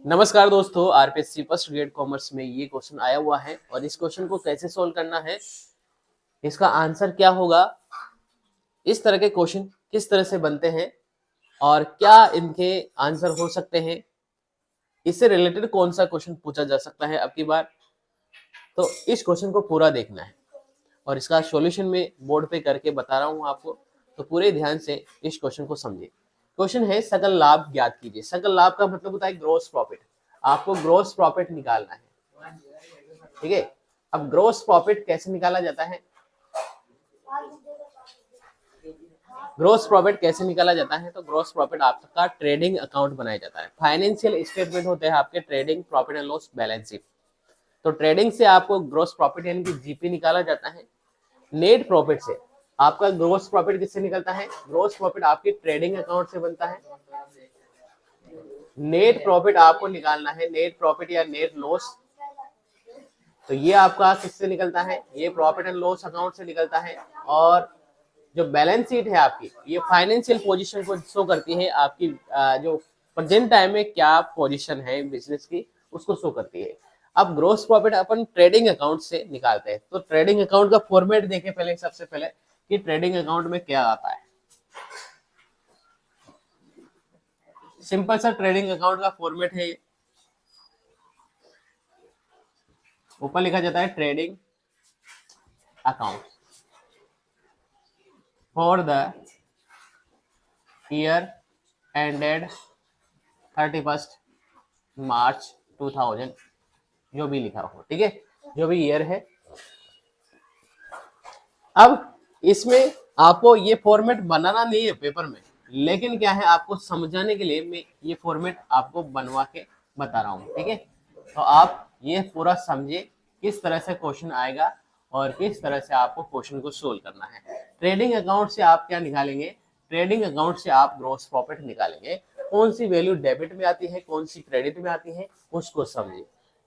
नमस्कार दोस्तों, RPSC first grade commerce में ये क्वेश्चन आया हुआ है और इस क्वेश्चन को कैसे सोल्व करना है, इसका आंसर क्या होगा, इस तरह के क्वेश्चन किस तरह से बनते हैं और क्या इनके आंसर हो सकते हैं, इससे रिलेटेड कौन सा क्वेश्चन पूछा जा सकता है अब की बार। तो इस क्वेश्चन को पूरा देखना है और इसका सॉल्यूशन में बोर्ड पे करके बता रहा हूँ आपको, तो पूरे ध्यान से इस क्वेश्चन को समझिए। क्वेश्चन है सकल लाभ ज्ञात कीजिए। सकल लाभ का मतलब होता है ग्रोस प्रॉफिट। आपको ग्रोस प्रॉफिट निकालना है, ठीक है। अब ग्रोस प्रॉफिट कैसे निकाला जाता है, ग्रोस प्रॉफिट कैसे निकाला जाता है, तो ग्रोस प्रॉफिट आपका ट्रेडिंग अकाउंट बनाया जाता है। फाइनेंशियल स्टेटमेंट होते हैं आपके trading profit and loss balance sheet. तो ट्रेडिंग से आपको ग्रोस प्रॉफिट यानी कि जीपी निकाला जाता है। नेट प्रॉफिट से आपका ग्रोस प्रॉफिट किससे निकलता है, ग्रोस प्रॉफिट आपके ट्रेडिंग अकाउंट से बनता है। नेट प्रॉफिट आपको निकालना है, नेट प्रॉफिट या नेट लॉस, तो ये आपका किससे निकलता है, ये प्रॉफिट एंड लॉस अकाउंट से निकलता है। और जो बैलेंस शीट है आपकी, ये फाइनेंशियल पोजीशन को शो करती है, आपकी जो प्रेजेंट टाइम में क्या पोजीशन है बिजनेस की, उसको शो करती है। अब ग्रोस प्रॉफिट अपन ट्रेडिंग अकाउंट से निकालते हैं, तो ट्रेडिंग अकाउंट का फॉर्मेट देखें पहले, सबसे पहले कि ट्रेडिंग अकाउंट में क्या आता है। सिंपल सा ट्रेडिंग अकाउंट का फॉर्मेट है, ऊपर लिखा जाता है trading account for the year ended 31 मार्च 2000, जो भी लिखा हो, ठीक है, जो भी ईयर है। अब इसमें आपको ये फॉर्मेट बनाना नहीं है पेपर में, लेकिन क्या है, आपको समझाने के लिए मैं ये फॉर्मेट आपको बनवा के बता रहा हूँ, ठीक है। तो आप ये पूरा समझिए किस तरह से क्वेश्चन आएगा और किस तरह से आपको क्वेश्चन को सोल्व करना है। ट्रेडिंग अकाउंट से आप क्या निकालेंगे, ट्रेडिंग अकाउंट से आप ग्रॉस प्रॉफिट निकालेंगे। कौन सी वैल्यू डेबिट में आती है, कौन सी क्रेडिट में आती है, उसको समझिए,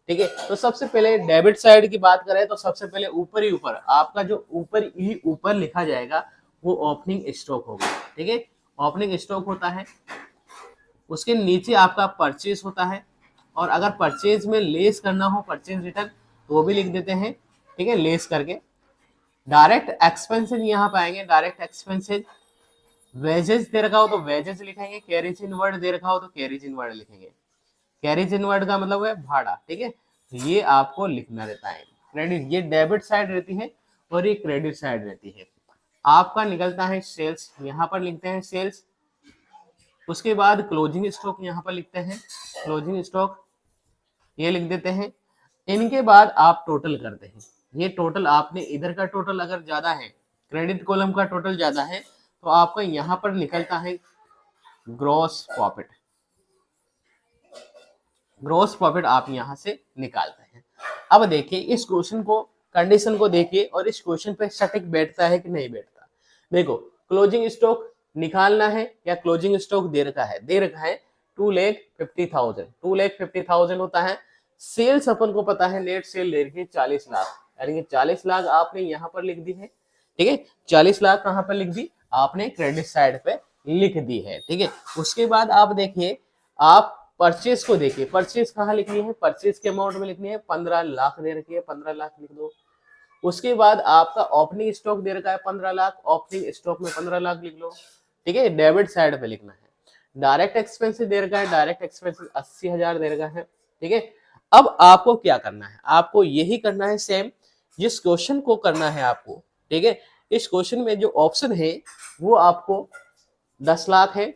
ठीक है। तो सबसे पहले डेबिट साइड की बात करें तो सबसे पहले ऊपर ही ऊपर आपका जो ऊपर ही ऊपर लिखा जाएगा वो ओपनिंग स्टॉक होगा, ठीक है। ओपनिंग स्टॉक होता है, उसके नीचे आपका परचेज होता है, और अगर परचेज में लेस करना हो परचेज रिटर्न तो वो भी लिख देते हैं, ठीक है, लेस करके। डायरेक्ट एक्सपेंसेज यहाँ पाएंगे, डायरेक्ट एक्सपेंसेज। वेजेस दे रखा हो तो वेजेस लिखेंगे, कैरेज इनवर्ड दे रखा हो तो कैरेज इनवर्ड लिखेंगे। कैरेज इनवर्ड का मतलब है भाड़ा, ठीक है, तो ये आपको लिखना रहता है। क्रेडिट, ये डेबिट साइड रहती है और ये क्रेडिट साइड रहती है। आपका निकलता है सेल्स, यहाँ पर लिखते हैं सेल्स। उसके बाद क्लोजिंग स्टॉक यहाँ पर लिखते हैं, क्लोजिंग स्टॉक ये लिख देते हैं। इनके बाद आप टोटल करते हैं, ये टोटल आपने इधर का टोटल अगर ज्यादा है, क्रेडिट कॉलम का टोटल ज्यादा है, तो आपका यहाँ पर निकलता है ग्रॉस प्रॉफिट। ग्रॉस प्रॉफिट आप यहां से निकालते हैं। अब देखिए इस क्वेश्चन को, कंडीशन को देखिए और इस क्वेश्चन पे सटीक बैठता है कि नहीं बैठता। देखो, क्लोजिंग स्टॉक निकालना है या क्लोजिंग स्टॉक दे रखा है, दे रखा है 2,50,000, 2,50,000 होता है। सेल्स अपन को पता है, नेट सेल दे रखी है 40 लाख, यानी कि 40 लाख आपने यहाँ पर लिख दी है, ठीक है। 40 लाख कहाँ पर लिख दी, आपने क्रेडिट साइड पे लिख दी है, ठीक है। उसके बाद आप देखिए, आप परचेज को देखिए, परचेज कहाँ लिखनी है, परचेज के अमाउंट में लिखनी है 15 लाख दे रखी है, 15 लाख लिख दो। उसके बाद आपका ओपनिंग स्टॉक दे रखा है 15 लाख, ओपनिंग स्टॉक में 15 लाख लिख लो, ठीक है, डेबिट साइड पे लिखना है। डायरेक्ट एक्सपेंसेस दे रखा है, डायरेक्ट एक्सपेंसेस 80,000 दे रखा है, ठीक है। अब आपको क्या करना है, आपको यही करना है सेम जिस क्वेश्चन को करना है आपको, ठीक है। इस क्वेश्चन में जो ऑप्शन है वो आपको 10 लाख है,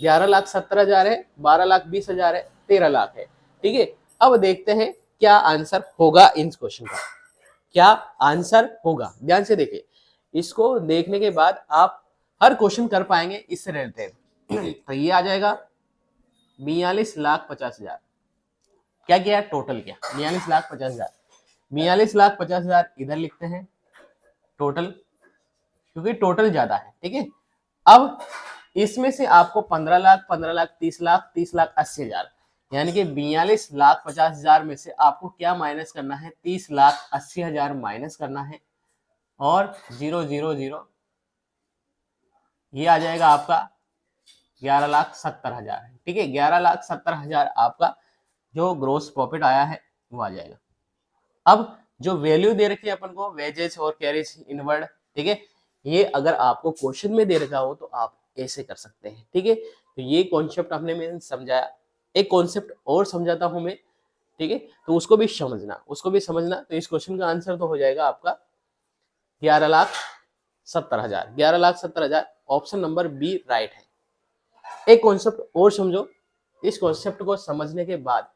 11,70,000 है, 12,20,000 है, 13 लाख है, ठीक है। अब देखते हैं क्या आंसर होगा इन क्वेश्चन का, क्या आंसर होगा, ध्यान से देखिए। इसको देखने के बाद आप हर क्वेश्चन कर पाएंगे इससे रिलेटेड। तो ये आ जाएगा 42,50,000। क्या किया टोटल, किया 42,50,000, 42,50,000 इधर लिखते हैं टोटल, क्योंकि टोटल ज्यादा है, ठीक है। अब इसमें से आपको 15 लाख, 15 लाख, 30 लाख, 30 लाख 80,000, यानी कि 42,50,000 में से आपको क्या माइनस करना है, 30,80,000 माइनस करना है, और 0,0,0 ये आ जाएगा आपका 11,70,000, ठीक है। 11,70,000 आपका जो ग्रोस प्रॉफिट आया है वो आ जाएगा। अब जो वैल्यू दे रखी है अपन को वेजेस और कैरेज इनवर्ड, ठीक है, ये अगर आपको क्वेश्चन में दे रखा हो तो आप ऐसे कर सकते हैं, ठीक है। तो ये कॉन्सेप्ट आपने मैंने समझाया। एक कॉन्सेप्ट और समझाता हूं मैं, ठीक है, तो उसको भी समझना। तो इस क्वेश्चन का आंसर तो हो जाएगा आपका 11,70,000। 11,70,000 ऑप्शन नंबर बी राइट है। एक कॉन्सेप्ट और समझो। इस कॉन्सेप्ट को समझने के बाद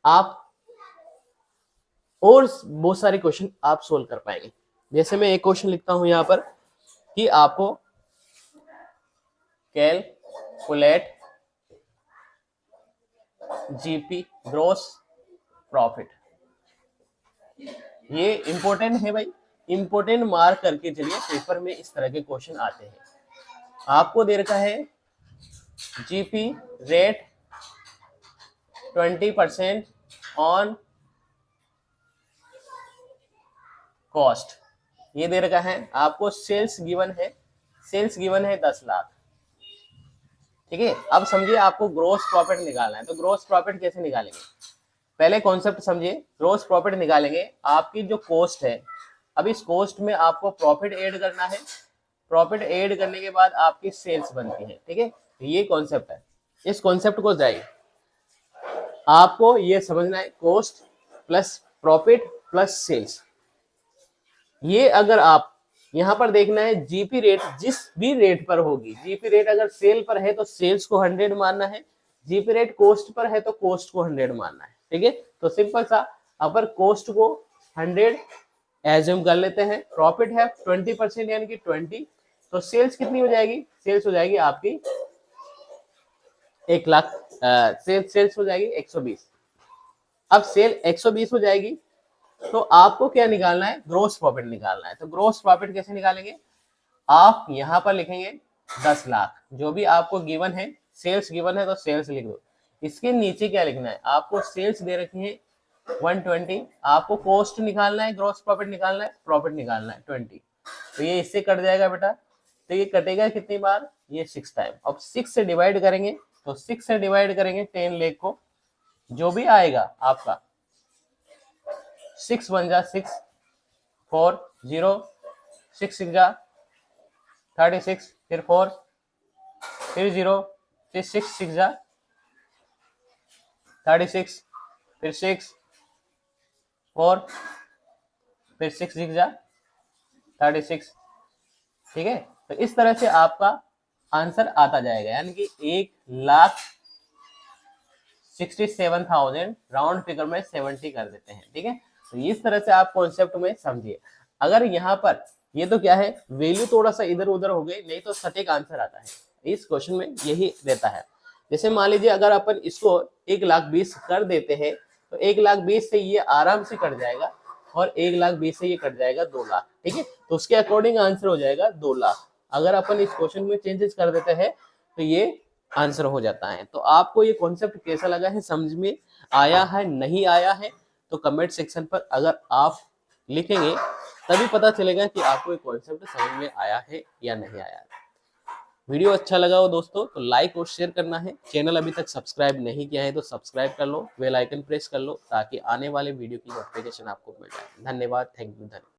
आप और बहुत सारे क्वेश्चन आप सोल्व कर पाएंगे। जैसे मैं एक क्वेश्चन लिखता हूं यहां पर कि आपको कैलकुलेट जीपी ग्रोस प्रॉफिट, ये इंपॉर्टेंट है भाई, इंपॉर्टेंट मार्क करके चलिए, पेपर में इस तरह के क्वेश्चन आते हैं। आपको दे रखा है जीपी रेट 20% ऑन कॉस्ट, ये दे रखा है। आपको सेल्स गिवन है 10 लाख, ठीक है। अब समझिए आपको ग्रोस प्रॉफिट निकालना है, तो ग्रोस प्रॉफिट कैसे निकालेंगे, पहले कॉन्सेप्ट समझिए। ग्रोस प्रॉफिट निकालेंगे, आपकी जो कॉस्ट है, अब इस कॉस्ट में आपको प्रॉफिट ऐड करना है। प्रॉफिट ऐड करने के बाद आपकी सेल्स बनती है, ठीक है। तो ये कॉन्सेप्ट है। इस कॉन्सेप्ट को जाइए, आपको ये समझना है, cost plus profit plus sales. ये अगर आप यहां पर देखना है, जीपी रेट जिस भी रेट पर होगी, जीपी रेट अगर सेल पर है तो सेल्स को 100 मानना है, जीपी रेट कॉस्ट पर है तो कॉस्ट को 100 मानना है, ठीक है। तो सिंपल सा, अपर कॉस्ट को 100 एज्यूम कर लेते हैं, प्रॉफिट है 20% यानी कि 20, तो सेल्स कितनी हो जाएगी, सेल्स हो जाएगी आपकी 1 लाख, सेल्स हो जाएगी 120। अब सेल 120 हो जाएगी, तो आपको क्या निकालना है, ग्रोस प्रॉफिट निकालना है। तो ग्रोस प्रॉफिट कैसे निकालेंगे, आप यहां पर लिखेंगे 10 लाख, जो भी आपको गिवन है, सेल्स गिवन है तो सेल्स लिख दो। इसके नीचे क्या लिखना है, आपको सेल्स दे रखी है 120, आपको कॉस्ट निकालना है, ग्रोस प्रॉफिट निकालना है, प्रॉफिट निकालना है 20। तो ये इससे कट जाएगा बेटा, तो ये कटेगा कितनी बार, ये 6 टाइम। अब 6 से डिवाइड करेंगे, तो 6 से डिवाइड करेंगे 10 लाख को, जो भी आएगा आपका 6 1 जा 6 4 0 6 6 जा 36, फिर 4 फिर 0 फिर 6 6 जा 36, फिर 6 4 फिर 6 6 जा 36, ठीक है। तो इस तरह से आपका आंसर आता जाएगा, यानी कि 1,67,000 राउंड फिगर में 70 कर देते हैं, ठीक है। तो इस तरह से आप कॉन्सेप्ट में समझिए। अगर यहाँ पर ये तो क्या है, वैल्यू थोड़ा सा इधर उधर हो गई, नहीं तो सटीक आंसर आता है। इस क्वेश्चन में यही रहता है। जैसे मान लीजिए अगर अपन इसको 1,20,000 कर देते हैं, तो 1,20,000 से ये आराम से कट जाएगा, और 1,20,000 से ये कट जाएगा 2 लाख, ठीक है। तो उसके अकॉर्डिंग आंसर हो जाएगा 2 लाख। अगर अपन इस क्वेश्चन में चेंजेस कर देते हैं तो ये आंसर हो जाता है। तो आपको ये कॉन्सेप्ट कैसा लगा है, समझ में आया है, नहीं आया है, तो कमेंट सेक्शन पर अगर आप लिखेंगे तभी पता चलेगा कि आपको ये कॉन्सेप्ट समझ में आया है या नहीं आया है। वीडियो अच्छा लगा हो दोस्तों तो लाइक और शेयर करना है। चैनल अभी तक सब्सक्राइब नहीं किया है तो सब्सक्राइब कर लो, बेल आइकन प्रेस कर लो, ताकि आने वाले वीडियो की नोटिफिकेशन आपको मिल जाए। धन्यवाद, थैंक यू, धन्यवाद।